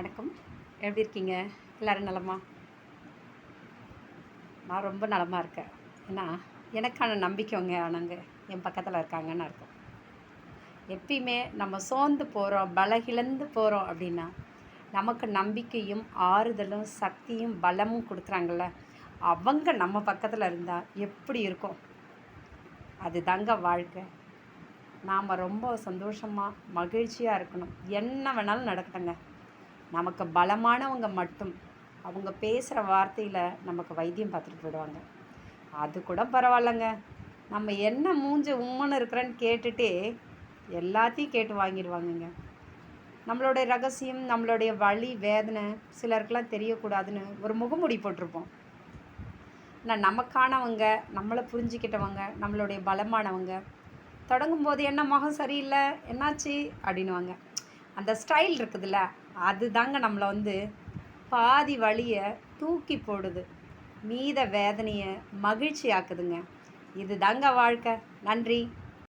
வணக்கம். எப்படி இருக்கீங்க? எல்லோரும் நலமா? நான் ரொம்ப நலமாக இருக்கேன். ஏன்னா எனக்கான நம்பிக்கைங்க ஆனங்க என் பக்கத்தில் இருக்காங்கன்னு அர்த்தம். எப்பயுமே நம்ம சோர்ந்து போகிறோம், பலகிழந்து போகிறோம் அப்படின்னா, நமக்கு நம்பிக்கையும் ஆறுதலும் சக்தியும் பலமும் கொடுக்குறாங்கள்ல, அவங்க நம்ம பக்கத்தில் இருந்தால் எப்படி இருக்கும்? அது தாங்க வாழ்க்கை. நாம் ரொம்ப சந்தோஷமாக மகிழ்ச்சியாக இருக்கணும். என்ன வேணாலும் நடக்கட்டுங்க, நமக்கு பலமானவங்க மட்டும் அவங்க பேசுகிற வார்த்தையில் நமக்கு வைத்தியம் பார்த்துட்டு போயிடுவாங்க. அது கூட பரவாயில்லைங்க, நம்ம என்ன மூஞ்சி உம்முன்னு இருக்கிறேன்னு கேட்டுகிட்டே எல்லாத்தையும் கேட்டு வாங்கிடுவாங்கங்க. நம்மளுடைய ரகசியம், நம்மளுடைய வலி வேதனை சிலருக்கெல்லாம் தெரியக்கூடாதுன்னு ஒரு முகமூடி போட்டிருப்போம். ஆனால் நமக்கானவங்க, நம்மளை புரிஞ்சிக்கிட்டவங்க, நம்மளுடைய பலமானவங்க தொடங்கும்போது என்ன முகம் சரியில்லை, என்னாச்சு அப்படின்னுவாங்க. அந்த ஸ்டைல் இருக்குதுல்ல, அது தாங்க நம்மளை பாதி வலியை தூக்கி போடுது, மீத வேதனையை மகிழ்ச்சி ஆக்குதுங்க. இது தாங்க வாழ்க்கை. நன்றி.